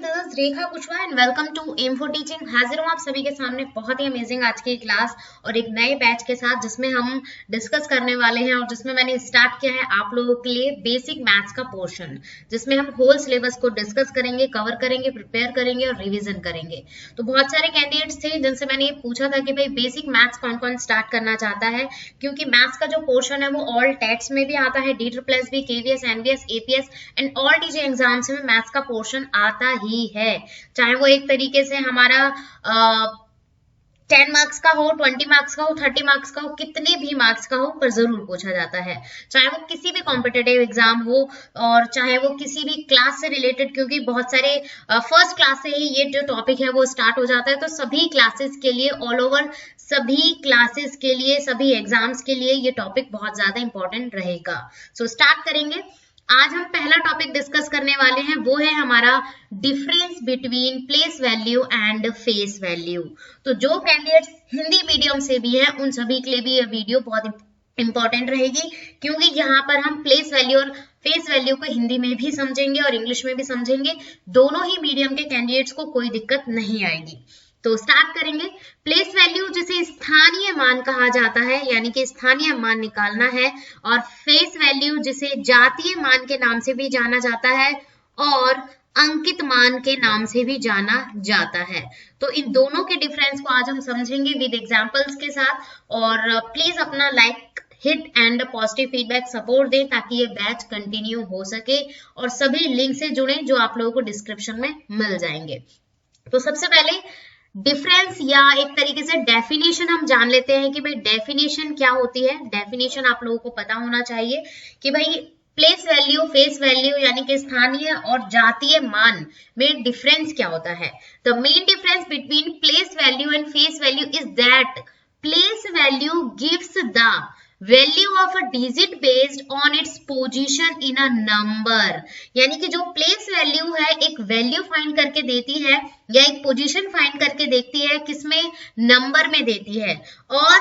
This is Rekha Kushwaha and welcome to M for teaching. हाजिर हूँ आप सभी के सामने बहुत ही अमेजिंग आज की क्लास और एक नए बैच के साथ जिसमें हम डिस्कस करने वाले हैं और जिसमें मैंने स्टार्ट किया है आप लोगों के लिए बेसिक मैथ्स का पोर्शन, जिसमें हम होल सिलेबस को डिस्कस करेंगे, कवर करेंगे, प्रिपेयर करेंगे और रिविजन करेंगे। तो बहुत सारे कैंडिडेट्स थे जिनसे मैंने ये पूछा था कि भाई बेसिक मैथ्स कौन कौन स्टार्ट करना चाहता है, क्योंकि मैथ्स का जो पोर्शन है वो ऑल टेट्स में भी आता है, DSSS, KVS, NVS, APS and all teaching exams में मैथ्स का पोर्शन आता ही है। चाहे वो एक तरीके से हमारा 10 मार्क्स का हो, 20 मार्क्स का हो, 30 मार्क्स का हो, कितने भी मार्क्स का हो, पर जरूर पूछा जाता है। चाहे वो किसी भी कॉम्पिटिटिव एग्जाम हो और चाहे वो किसी भी क्लास से रिलेटेड, क्योंकि बहुत सारे फर्स्ट क्लास से ही ये जो टॉपिक है वो स्टार्ट हो जाता है। तो सभी क्लासेस के लिए, ऑल ओवर सभी क्लासेस के लिए, सभी एग्जाम्स के लिए ये टॉपिक बहुत ज्यादा इंपॉर्टेंट रहेगा। सो स्टार्ट करेंगे। आज हम पहला टॉपिक डिस्कस करने वाले हैं, वो है हमारा difference between place value and face value. तो जो कैंडिडेट्स हिंदी मीडियम से भी हैं उन सभी के लिए भी ये वीडियो बहुत इंपॉर्टेंट रहेगी, क्योंकि यहाँ पर हम प्लेस वैल्यू और फेस वैल्यू को हिंदी में भी समझेंगे और इंग्लिश में भी समझेंगे। दोनों ही मीडियम के कैंडिडेट्स को कोई दिक्कत नहीं आएगी। तो स्टार्ट करेंगे। प्लेस वैल्यू जिसे स्थानीय मान कहा जाता है, यानी कि स्थानीय मान निकालना है, और फेस वैल्यू जिसे जातीय मान के नाम से भी जाना जाता है और अंकित मान के नाम से भी जाना जाता है। तो इन दोनों के डिफरेंस को आज हम समझेंगे विद एग्जांपल्स के साथ। और प्लीज अपना like hit and positive feedback support दें ताकि ये बैच कंटिन्यू हो सके और सभी लिंक से जुड़े जो आप लोगों को डिस्क्रिप्शन में मिल जाएंगे। तो सबसे पहले डिफरेंस या एक तरीके से डेफिनेशन हम जान लेते हैं कि भाई डेफिनेशन क्या होती है। डेफिनेशन आप लोगों को पता होना चाहिए कि भाई प्लेस वैल्यू, फेस वैल्यू यानी कि स्थानीय और जातीय मान में डिफरेंस क्या होता है। The main difference between place value and face value is that place value gives the value of a digit based on its position in a number. यानी कि जो प्लेस वैल्यू है एक वैल्यू फाइंड करके देती है या एक पोजीशन फाइंड करके देखती है, किसमें, नंबर में देती है। और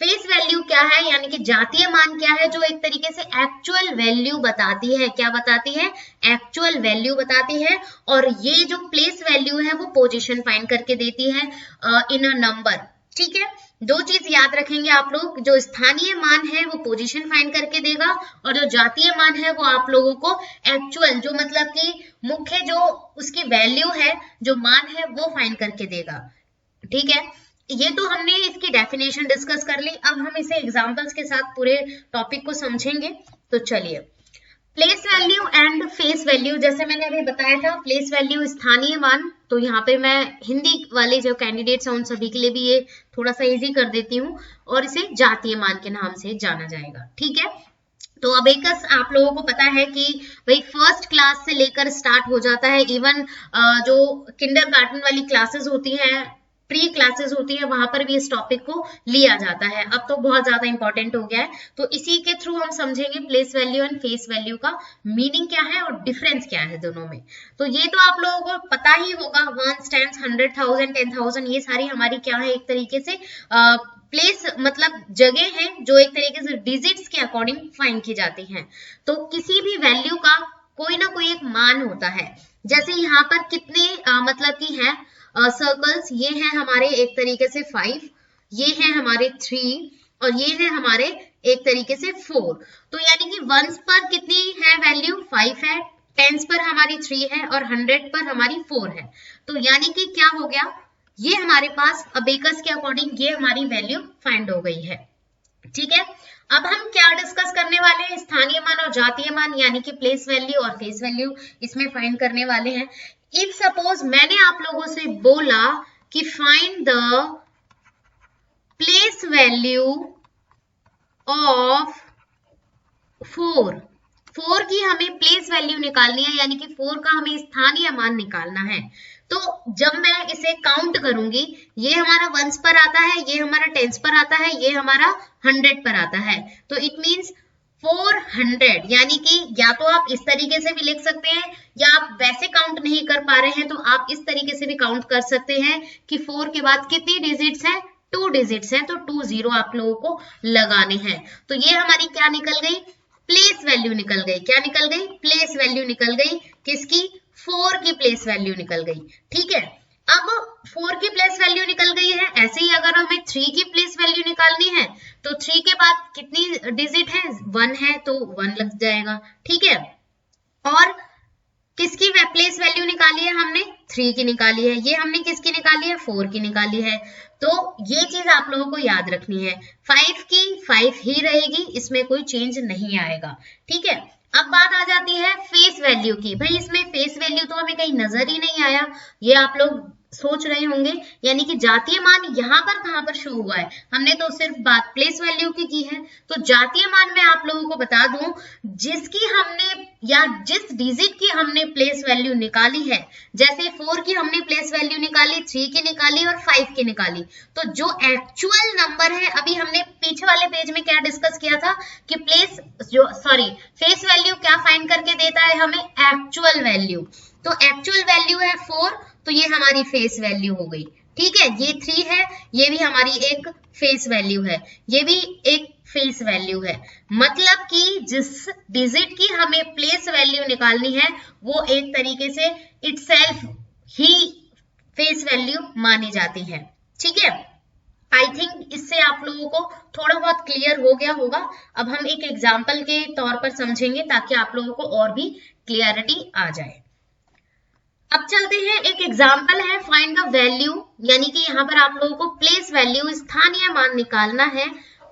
फेस वैल्यू क्या है, यानी कि जातीय मान क्या है, जो एक तरीके से एक्चुअल वैल्यू बताती है। क्या बताती है? एक्चुअल वैल्यू बताती है। और ये जो प्लेस वैल्यू है वो पोजीशन फाइंड करके देती है इन अ नंबर। ठीक है, दो चीज याद रखेंगे आप लोग, जो स्थानीय मान है वो पोजीशन फाइंड करके देगा और जो जातीय मान है वो आप लोगों को एक्चुअल, जो मतलब कि मुख्य जो उसकी वैल्यू है, जो मान है वो फाइंड करके देगा। ठीक है, ये तो हमने इसकी डेफिनेशन डिस्कस कर ली। अब हम इसे एग्जांपल्स के साथ पूरे टॉपिक को समझेंगे। तो चलिए, place value and face value, जैसे मैंने अभी बताया था, प्लेस वैल्यू स्थानीय मान, तो यहाँ पे मैं हिंदी वाले जो कैंडिडेट्स हैं उन सभी के लिए भी ये थोड़ा सा इजी कर देती हूँ, और इसे जातीय मान के नाम से जाना जाएगा। ठीक है, तो अबेकस आप लोगों को पता है कि भाई फर्स्ट क्लास से लेकर स्टार्ट हो जाता है। इवन जो किंडरगार्टन वाली क्लासेस होती हैं, प्री क्लासेस होती है, वहां पर भी इस टॉपिक को लिया जाता है। अब तो बहुत ज्यादा इंपॉर्टेंट हो गया है। तो इसी के थ्रू हम समझेंगे place value and face value का मीनिंग क्या है और डिफरेंस क्या है दोनों में। तो ये तो आप लोगों को पता ही होगा, 1 10 100,000 10,000 ये सारी हमारी क्या है, एक तरीके से प्लेस मतलब जगह है जो एक तरीके से डिजिट्स के अकॉर्डिंग फाइंड की जाती हैं। तो किसी भी वैल्यू का कोई ना कोई एक मान होता है। जैसे यहाँ पर कितने मतलब की है सर्कल्स, ये हैं हमारे एक तरीके से 5, ये है हमारे 3 और ये है हमारे एक तरीके से 4। तो यानी कि वंस पर कितनी है वैल्यू, 5 है, टेंस पर हमारी 3 है और 100 पर हमारी 4 है। तो यानी कि क्या हो गया, ये हमारे पास अबेकस के अकॉर्डिंग ये हमारी वैल्यू फाइंड हो गई है। ठीक है, अब हम क्या डिस्कस करने वाले हैं, स्थानीय मान और जातीय मान, यानी कि प्लेस वैल्यू और फेस वैल्यू इसमें फाइंड करने वाले हैं। इफ सपोज मैंने आप लोगों से बोला कि find the place value of 4 की हमें प्लेस वैल्यू निकालनी है, यानी कि 4 का हमें स्थानीय मान निकालना है। तो जब मैं इसे काउंट करूंगी, ये हमारा वंस पर आता है, ये हमारा टेंस पर आता है, ये हमारा 100 पर आता है। तो इट मींस 400, यानी कि या तो आप इस तरीके से भी लिख सकते हैं, या आप वैसे काउंट नहीं कर पा रहे हैं तो आप इस तरीके से भी काउंट कर सकते हैं कि 4 के बाद कितनी डिजिट्स हैं, 2 डिजिट्स हैं, तो 2 0 आप लोगों को लगाने हैं। तो ये हमारी क्या निकल गई, प्लेस वैल्यू निकल गई। क्या निकल गई, प्लेस वैल्यू निकल गई, किसकी, 4 की प्लेस वैल्यू निकल गई। ठीक है, अब 4 की प्लेस वैल्यू निकल गई है, ऐसे ही अगर हमें 3 की प्लेस वैल्यू निकालनी है तो 3 के बाद कितनी डिजिट है, 1 है, तो 1 लग जाएगा। ठीक है, और किसकी प्लेस वैल्यू निकाली है हमने, 3 की निकाली है, ये हमने किसकी निकाली है, 4 की निकाली है। तो ये चीज आप लोगों को याद रखनी है, 5 की 5 ही रहेगी, इसमें कोई चेंज नहीं आएगा। ठीक है, अब बात आ जाती है फेस वैल्यू की। भाई इसमें फेस वैल्यू तो हमें कहीं नजर ही नहीं आया, ये आप लोग सोच रहे होंगे, यानी कि जातीय मान यहाँ पर कहां पर शो हुआ है, हमने तो सिर्फ बात प्लेस वैल्यू की है। तो जातीय मान में आप लोगों को बता दूं, जिसकी हमने या जिस डिजिट की हमने प्लेस वैल्यू निकाली है, जैसे 4 की हमने प्लेस वैल्यू निकाली, 3 की निकाली और 5 की निकाली, तो जो एक्चुअल नंबर है, अभी हमने पीछे वाले पेज में क्या डिस्कस किया था कि फेस वैल्यू क्या फाइंड करके देता है हमें, एक्चुअल वैल्यू। तो एक्चुअल वैल्यू है 4, तो ये हमारी फेस वैल्यू हो गई। ठीक है, ये 3 है, ये भी हमारी एक फेस वैल्यू है, ये भी एक फेस वैल्यू है। मतलब कि जिस डिजिट की हमें प्लेस वैल्यू निकालनी है वो एक तरीके से इटसेल्फ ही फेस वैल्यू मानी जाती है। ठीक है, आई थिंक इससे आप लोगों को थोड़ा बहुत क्लियर हो गया होगा। अब हम एक एग्जाम्पल के तौर पर समझेंगे ताकि आप लोगों को और भी क्लियरिटी आ जाए। अब चलते हैं, एक एग्जाम्पल है फाइंड द वैल्यू, यानी कि यहाँ पर आप लोगों को प्लेस वैल्यू स्थानीय मान निकालना है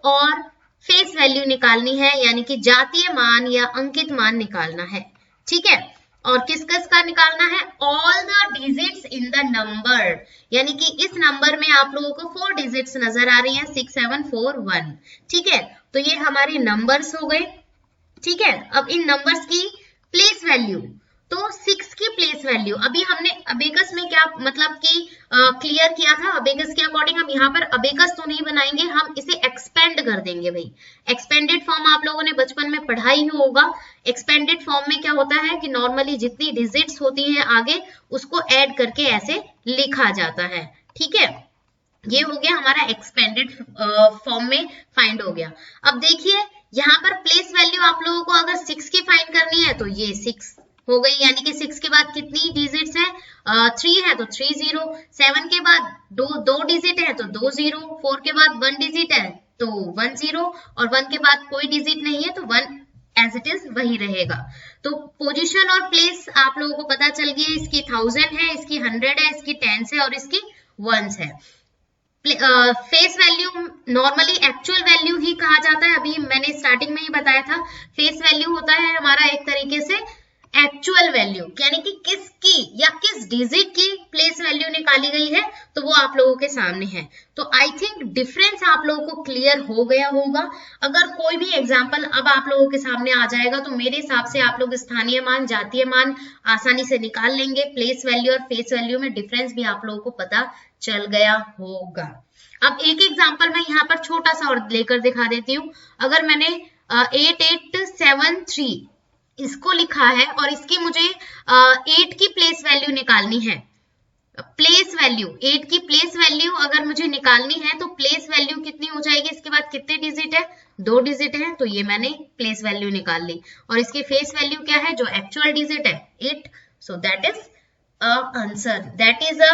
और फेस वैल्यू निकालनी है, यानी कि जातीय मान या अंकित मान निकालना है। ठीक है, और किस किस का निकालना है, all the digits in the number, यानी कि इस नंबर में आप लोगों को 4 डिजिट्स नजर आ रही हैं, 6 7 4 1। ठीक है, तो ये हमारे नंबर्स हो गए। ठीक है, अब इन नंबर्स की प्लेस वैल्यू, तो 6 की प्लेस वैल्यू अभी हमने अबेकस में क्या मतलब कि क्लियर किया था, अबेकस के अकॉर्डिंग हम यहाँ पर अबेकस तो नहीं बनाएंगे, हम इसे एक्सपेंड कर देंगे। भाई एक्सपेंडेड फॉर्म आप लोगों ने बचपन में पढ़ा ही होगा। एक्सपेंडेड फॉर्म में क्या होता है कि नॉर्मली जितनी डिजिट्स होती हैं आगे, उसको ऐड करके ऐसे लिखा जाता है। ठीक है, ये हो गया हमारा एक्सपेंडेड फॉर्म में फाइंड हो गया। अब देखिए यहाँ पर प्लेस वैल्यू आप लोगों को अगर 6 की फाइंड करनी है तो ये 6 हो गई, यानी कि 6 के बाद कितनी डिजिट्स है, 3 है तो 3 0, 7 के बाद दो डिजिट है तो 2 0, 4 के बाद 1 डिजिट है तो 1 0, और 1 के बाद कोई डिजिट नहीं है तो 1 एज इट इज वही रहेगा। तो पोजीशन और प्लेस आप लोगों को पता चल गई, इसकी 1000 है, इसकी 100 है, इसकी 10 है और इसकी 1 है। Face value normally actual value ही कहा जाता है, अभी मैंने स्टार्टिंग में ही बताया था। फेस वैल्यू होता है हमारा एक तरीके से एक्चुअल वैल्यू, यानी कि किसकी या किस डिजिट की प्लेस वैल्यू निकाली गई है, तो वो आप लोगों के सामने है। तो आई थिंक डिफरेंस आप लोगों को क्लियर हो गया होगा। अगर कोई भी एग्जांपल अब आप लोगों के सामने आ जाएगा तो मेरे हिसाब से आप लोग स्थानीय मान, जातीय मान आसानी से निकाल लेंगे। प्लेस वैल्यू और फेस वैल्यू में डिफरेंस भी आप लोगों को पता चल गया होगा। अब एक एग्जाम्पल मैं यहाँ पर छोटा सा और लेकर दिखा देती हूँ। अगर मैंने 8873 इसको लिखा है और इसकी मुझे 8 की प्लेस वैल्यू निकालनी है, प्लेस वैल्यू 8 की प्लेस वैल्यू अगर मुझे निकालनी है तो प्लेस वैल्यू कितनी हो जाएगी, इसके बाद कितने डिजिट है, 2 डिजिट है, तो ये मैंने प्लेस वैल्यू निकाल ली। और इसकी फेस वैल्यू क्या है, जो एक्चुअल डिजिट है 8, so that is answer, that is a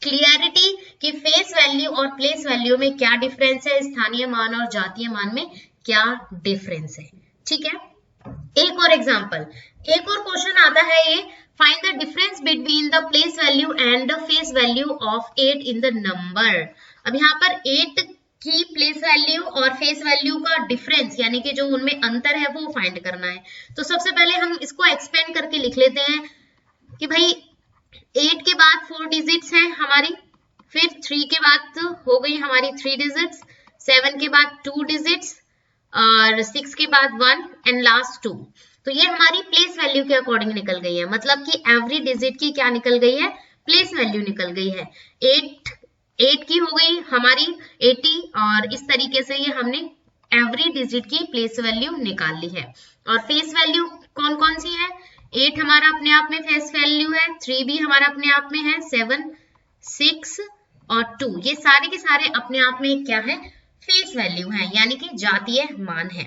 clarity कि फेस वैल्यू और प्लेस वैल्यू में क्या डिफरेंस है, स्थानीय मान और जातीय मान में क्या डिफरेंस है। ठीक है, एक और एग्जांपल, एक और क्वेश्चन आता है ये, find the difference between the place value and the face value of 8 in the number. अब यहाँ पर 8 की प्लेस वैल्यू और फेस वैल्यू का डिफरेंस, यानी कि जो उनमें अंतर है वो फाइंड करना है। तो सबसे पहले हम इसको एक्सपेंड करके लिख लेते हैं कि भाई 8 के बाद 4 डिजिट्स हैं हमारी, फिर 3 के बाद हो गई हमारी 3 डिजिट्स, 7 के बाद 2 डिजिट्स और 6 के बाद 1 एंड लास्ट 2। तो ये हमारी प्लेस वैल्यू के अकॉर्डिंग निकल गई है, मतलब कि एवरी डिजिट की क्या निकल गई है, प्लेस वैल्यू निकल गई है। 8 की हो गई हमारी 80 और इस तरीके से ये हमने एवरी डिजिट की प्लेस वैल्यू निकाल ली है। और फेस वैल्यू कौन कौन सी है, 8 हमारा अपने आप में फेस वैल्यू है, 3 भी हमारा अपने आप में है, 7 6 और 2 ये सारे के सारे अपने आप में क्या है, फेस वैल्यू है, यानी कि जातीय मान है।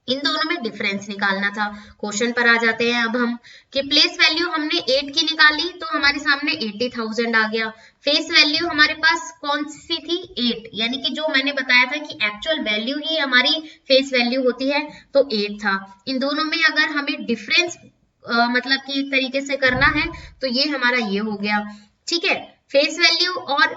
इन दोनों में डिफरेंस निकालना था। क्वेश्चन पर आ जाते हैं अब हम कि प्लेस वैल्यू हमने 8 की निकाली तो हमारे सामने 80,000 आ गया। फेस वैल्यू हमारे पास कौन सी थी? 8, यानी कि जो मैंने बताया था कि एक्चुअल वैल्यू ही हमारी फेस वैल्यू होती है, तो 8 था। इन दोनों में अगर हमें डिफरेंस मतलब कि एक तरीके से करना है तो ये हमारा ये हो गया। ठीक है, फेस वैल्यू और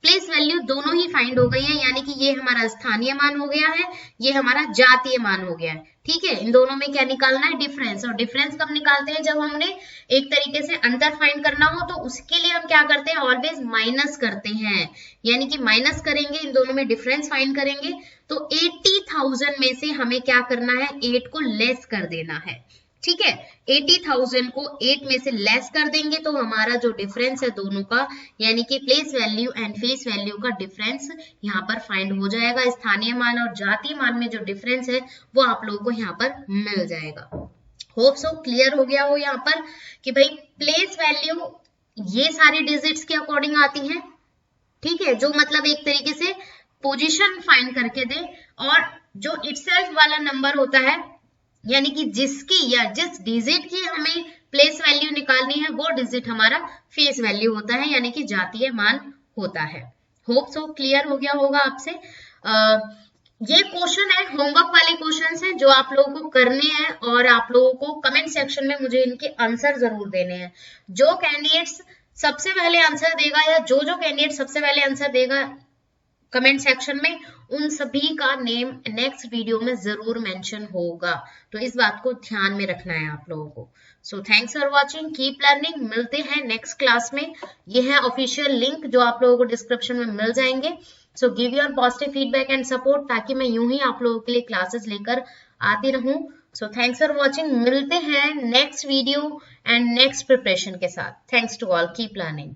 प्लेस वैल्यू दोनों ही फाइंड हो गई है, यानी कि ये हमारा स्थानीय मान हो गया है, ये हमारा जातीय मान हो गया है। ठीक है, इन दोनों में क्या निकालना है? डिफरेंस। और डिफरेंस कब निकालते हैं? जब हमने एक तरीके से अंतर फाइंड करना हो तो उसके लिए हम क्या करते हैं? ऑलवेज माइनस करते हैं, यानी कि माइनस करेंगे, इन दोनों में डिफरेंस फाइंड करेंगे तो 80,000 में से हमें क्या करना है? 8 को लेस कर देना है। ठीक है, 80,000 को 8 में से लेस कर देंगे तो हमारा जो डिफरेंस है दोनों का, यानी कि place value and face value का डिफरेंस यहाँ पर फाइंड हो जाएगा। स्थानीय मान और जातीय मान में जो डिफरेंस है वो आप लोगों को यहाँ पर मिल जाएगा। होप सो क्लियर हो गया हो यहाँ पर कि भाई प्लेस वैल्यू ये सारी डिजिट्स के अकॉर्डिंग आती है। ठीक है, जो मतलब एक तरीके से पोजीशन फाइंड करके दे, और जो इटसेल्फ वाला नंबर होता है, यानी कि जिसकी या जिस डिजिट की हमें प्लेस वैल्यू निकालनी है वो डिजिट हमारा फेस वैल्यू होता है, यानी कि जातीय मान होता है। होप सो क्लियर हो गया होगा आपसे। ये क्वेश्चन है, होमवर्क वाले क्वेश्चंस हैं जो आप लोगों को करने हैं, और आप लोगों को कमेंट सेक्शन में मुझे इनके आंसर जरूर देने हैं। जो कैंडिडेट्स सबसे पहले आंसर देगा, या जो कैंडिडेट सबसे पहले आंसर देगा कमेंट सेक्शन में, उन सभी का नेम नेक्स्ट वीडियो में जरूर मेंशन होगा। तो इस बात को ध्यान में रखना है आप लोगों को। So thanks for watching, keep learning. मिलते हैं नेक्स्ट क्लास में। ये है ऑफिशियल लिंक जो आप लोगों को डिस्क्रिप्शन में मिल जाएंगे। So give your positive feedback and support, ताकि मैं यूं ही आप लोगों के लिए क्लासेस लेकर आती रहूं। सो थैंक्स फॉर वॉचिंग, मिलते हैं next video and next preparation के साथ। Thanks to all, keep learning.